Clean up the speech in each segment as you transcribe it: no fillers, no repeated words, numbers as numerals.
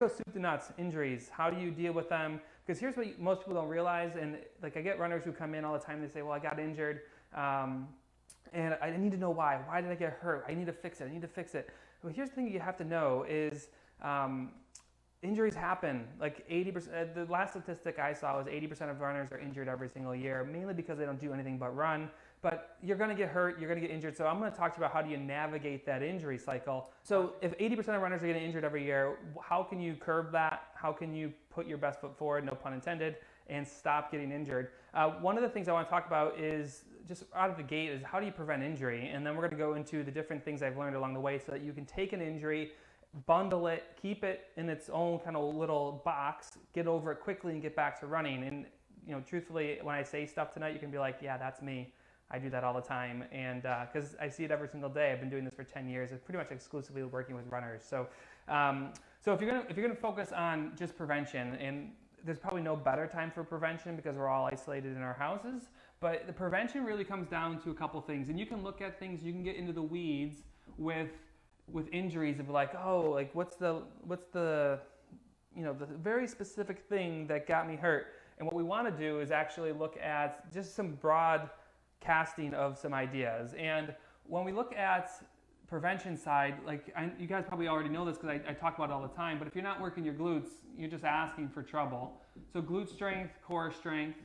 go soup to nuts. Injuries. How do you deal with them? Because here's what most people don't realize, and like I get runners who come in all the time. They say, "Well, I got injured, and I need to know why. Why did I get hurt? I need to fix it. I need to fix it." Well, here's the thing you have to know is injuries happen. Like 80%. The last statistic I saw was 80% of runners are injured every single year, mainly because they don't do anything but run. But you're going to get hurt, you're going to get injured. So I'm going to talk to you about how do you navigate that injury cycle. So if 80% of runners are getting injured every year, how can you curb that? How can you put your best foot forward, no pun intended, and stop getting injured? One of the things I want to talk about is just out of the gate is how do you prevent injury? And then we're going to go into the different things I've learned along the way so that you can take an injury, bundle it, keep it in its own kind of little box, get over it quickly and get back to running. And truthfully, when I say stuff tonight, you can be like, yeah, that's me. I do that all the time, and because I see it every single day. I've been doing this for 10 years. It's pretty much exclusively working with runners. So, so if you're gonna focus on just prevention, and there's probably no better time for prevention because we're all isolated in our houses. But the prevention really comes down to a couple things, and you can look at things. You can get into the weeds with injuries of like, oh, like what's the the very specific thing that got me hurt. And what we want to do is actually look at just some broad casting of some ideas. And when we look at prevention side, like you guys probably already know this because I talk about it all the time, but if you're not working your glutes, you're just asking for trouble. So glute strength, core strength,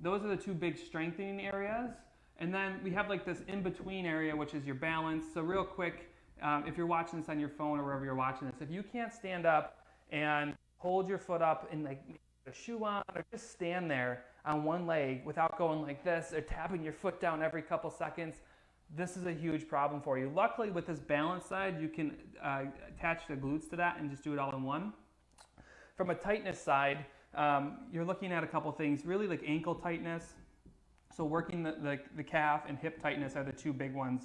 those are the two big strengthening areas. And then we have like this in-between area, which is your balance. So real quick, if you're watching this on your phone or wherever you're watching this, if you can't stand up and hold your foot up and like a shoe on or just stand there on one leg without going like this or tapping your foot down every couple seconds, this is a huge problem for you. Luckily with this balance side, you can attach the glutes to that and just do it all in one. From a tightness side, you're looking at a couple things, really like ankle tightness. So working the calf and hip tightness are the two big ones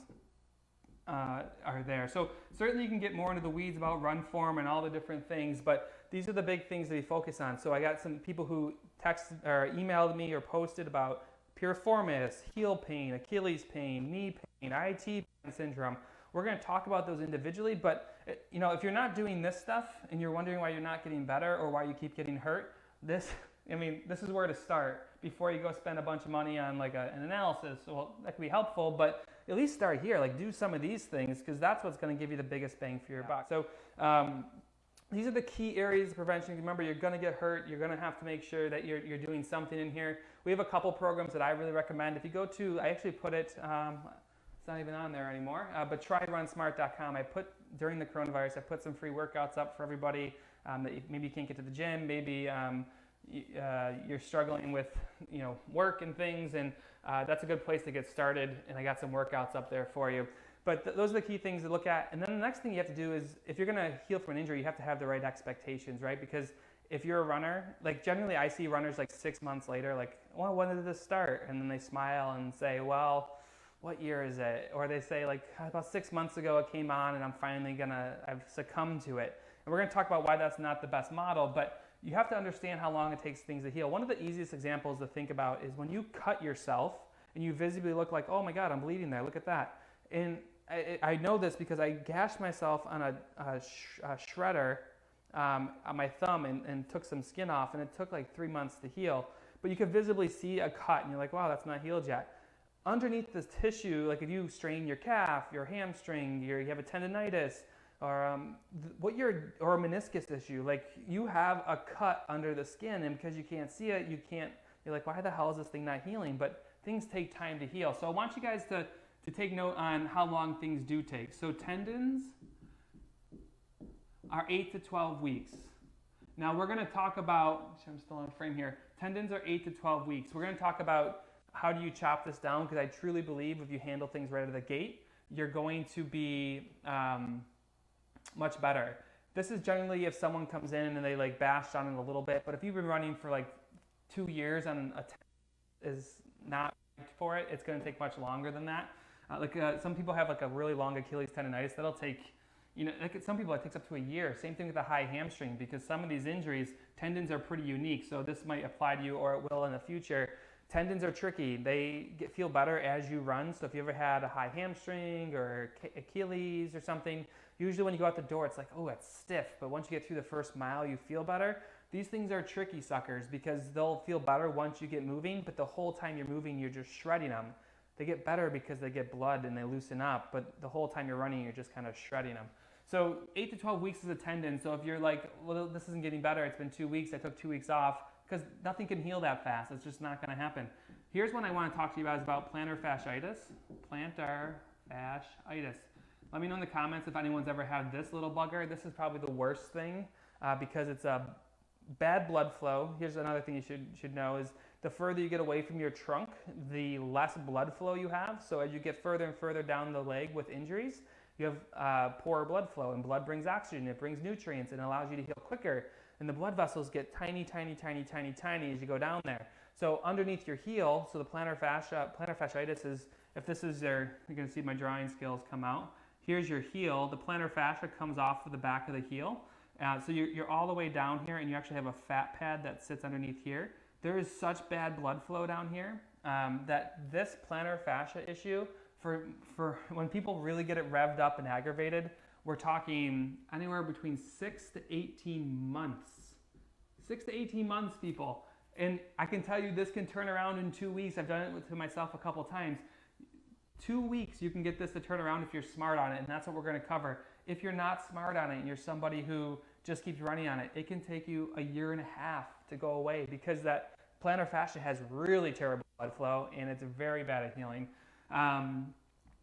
are there. So certainly you can get more into the weeds about run form and all the different things, but these are the big things that we focus on. So I got some people who texted or emailed me or posted about piriformis, heel pain, Achilles pain, knee pain, IT pain syndrome. We're going to talk about those individually, but if you're not doing this stuff and you're wondering why you're not getting better or why you keep getting hurt, this is where to start before you go spend a bunch of money on like an analysis. Well, that could be helpful, but at least start here. Like do some of these things because that's what's going to give you the biggest bang for your buck. So these are the key areas of prevention. Remember, you're going to get hurt. You're going to have to make sure that you're doing something in here. We have a couple programs that I really recommend. If you go to, I actually put it, it's not even on there anymore, but try RunSmart.com. During the coronavirus, I put some free workouts up for everybody that maybe you can't get to the gym, maybe you're struggling with work and things, and that's a good place to get started, and I got some workouts up there for you. But those are the key things to look at. And then the next thing you have to do is, if you're going to heal from an injury, you have to have the right expectations, right? Because if you're a runner, like generally I see runners like 6 months later, like, well, when did this start? And then they smile and say, well, what year is it? Or they say like, about 6 months ago it came on and I've succumbed to it. And we're going to talk about why that's not the best model, but you have to understand how long it takes things to heal. One of the easiest examples to think about is when you cut yourself and you visibly look like, oh my God, I'm bleeding there, look at that. And I know this because I gashed myself on a shredder on my thumb and took some skin off, and it took like 3 months to heal. But you could visibly see a cut and you're like, wow, that's not healed yet. Underneath this tissue, like if you strain your calf, your hamstring, you have a tendonitis, or or a meniscus issue, like you have a cut under the skin, and because you can't see it, you're like, why the hell is this thing not healing? But things take time to heal. So I want you guys to take note on how long things do take. So tendons are 8 to 12 weeks. Now we're going to talk about, I'm still on frame here, tendons are 8 to 12 weeks. We're going to talk about how do you chop this down, because I truly believe if you handle things right out of the gate, you're going to be much better. This is generally if someone comes in and they like bashed on it a little bit, but if you've been running for like 2 years and a tendon is not for it, it's going to take much longer than that. Some people have like a really long Achilles tendonitis that'll take, some people it takes up to a year. Same thing with the high hamstring, because some of these injuries, tendons are pretty unique. So this might apply to you, or it will in the future. Tendons are tricky. They feel better as you run. So if you ever had a high hamstring or Achilles or something, usually when you go out the door, it's like, oh, it's stiff. But once you get through the first mile, you feel better. These things are tricky suckers because they'll feel better once you get moving, but the whole time you're moving, you're just shredding them. They get better because they get blood and they loosen up, but the whole time you're running, you're just kind of shredding them. So 8 to 12 weeks is a tendon. So if you're like, well, this isn't getting better, it's been 2 weeks, I took 2 weeks off, because nothing can heal that fast. It's just not going to happen. Here's one I want to talk to you guys about plantar fasciitis. Plantar fasciitis. Let me know in the comments if anyone's ever had this little bugger. This is probably the worst thing because it's a bad blood flow. Here's another thing you should know is the further you get away from your trunk, the less blood flow you have. So as you get further and further down the leg with injuries, you have poorer blood flow, and blood brings oxygen, it brings nutrients, and allows you to heal quicker. And the blood vessels get tiny, tiny, tiny, tiny, tiny as you go down there. So underneath your heel, so the plantar fasciitis is, if this is you're going to see my drawing skills come out. Here's your heel. The plantar fascia comes off of the back of the heel. So you're all the way down here, and you actually have a fat pad that sits underneath here. There is such bad blood flow down here that this plantar fascia issue, for when people really get it revved up and aggravated, we're talking anywhere between 6 to 18 months. 6 to 18 months, people. And I can tell you this can turn around in 2 weeks. I've done it to myself a couple times. 2 weeks you can get this to turn around if you're smart on it, and that's what we're going to cover. If you're not smart on it and you're somebody who just keeps running on it, it can take you a year and a half to go away because that plantar fascia has really terrible blood flow and it's very bad at healing.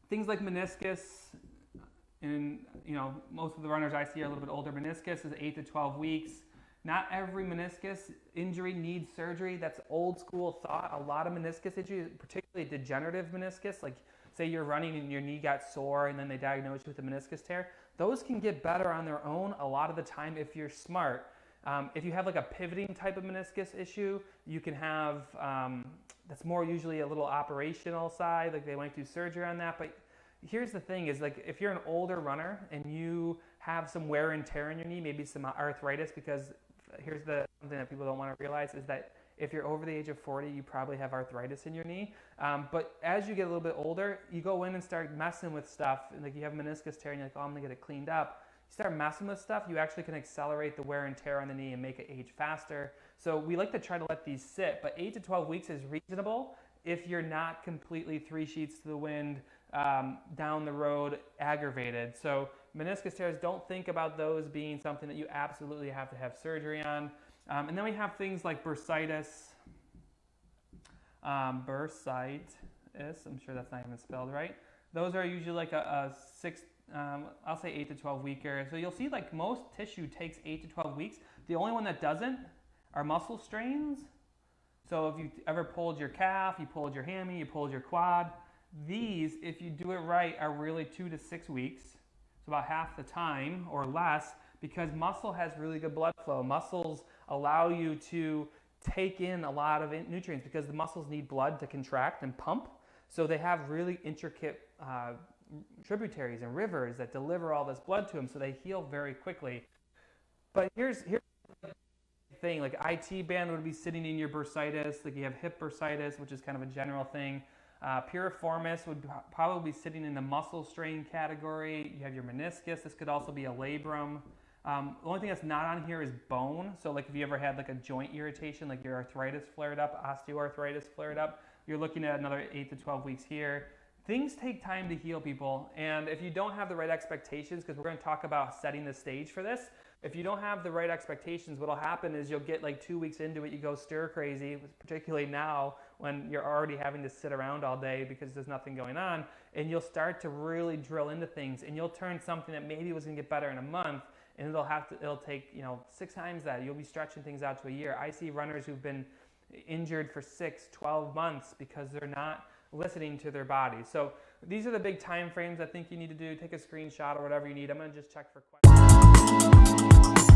Things like meniscus, and most of the runners I see are a little bit older. Meniscus is 8 to 12 weeks. Not every meniscus injury needs surgery. That's old school thought. A lot of meniscus injuries, particularly degenerative meniscus, like say you're running and your knee got sore and then they diagnose you with a meniscus tear, those can get better on their own a lot of the time if you're smart. If you have like a pivoting type of meniscus issue, you can have, that's more usually a little operational side, like they might do surgery on that. But here's the thing is, like, if you're an older runner and you have some wear and tear in your knee, maybe some arthritis, because here's something that people don't want to realize is that if you're over the age of 40, you probably have arthritis in your knee. But as you get a little bit older, you go in and start messing with stuff. Like you have meniscus tear and you're like, oh, I'm gonna get it cleaned up. You start messing with stuff, you actually can accelerate the wear and tear on the knee and make it age faster. So we like to try to let these sit, but 8 to 12 weeks is reasonable if you're not completely 3 sheets to the wind down the road aggravated. So meniscus tears, don't think about those being something that you absolutely have to have surgery on. And then we have things like bursitis. Bursitis, I'm sure that's not even spelled right. Those are usually like a 6, I'll say 8 to 12 weeker. So you'll see like most tissue takes 8 to 12 weeks. The only one that doesn't are muscle strains. So if you ever pulled your calf, you pulled your hammy, you pulled your quad, these, if you do it right, are really 2 to 6 weeks. So about half the time or less, because muscle has really good blood flow. Muscles allow you to take in a lot of nutrients because the muscles need blood to contract and pump. So they have really intricate tributaries and rivers that deliver all this blood to them, so they heal very quickly. But here's the thing, like IT band would be sitting in your bursitis, like you have hip bursitis, which is kind of a general thing. Piriformis would probably be sitting in the muscle strain category. You have your meniscus. This could also be a labrum. The only thing that's not on here is bone. So like if you ever had like a joint irritation, like your arthritis flared up, osteoarthritis flared up, you're looking at another 8 to 12 weeks here. Things take time to heal, people. And if you don't have the right expectations, because we're going to talk about setting the stage for this, if you don't have the right expectations, what'll happen is you'll get like 2 weeks into it, you go stir crazy, particularly now when you're already having to sit around all day because there's nothing going on, and you'll start to really drill into things, and you'll turn something that maybe was going to get better in a month, and it'll take 6 times that. You'll be stretching things out to a year. I see runners who've been injured for 6, 12 months because they're not listening to their bodies. So these are the big time frames I think you need to do. Take a screenshot or whatever you need. I'm going to just check for questions.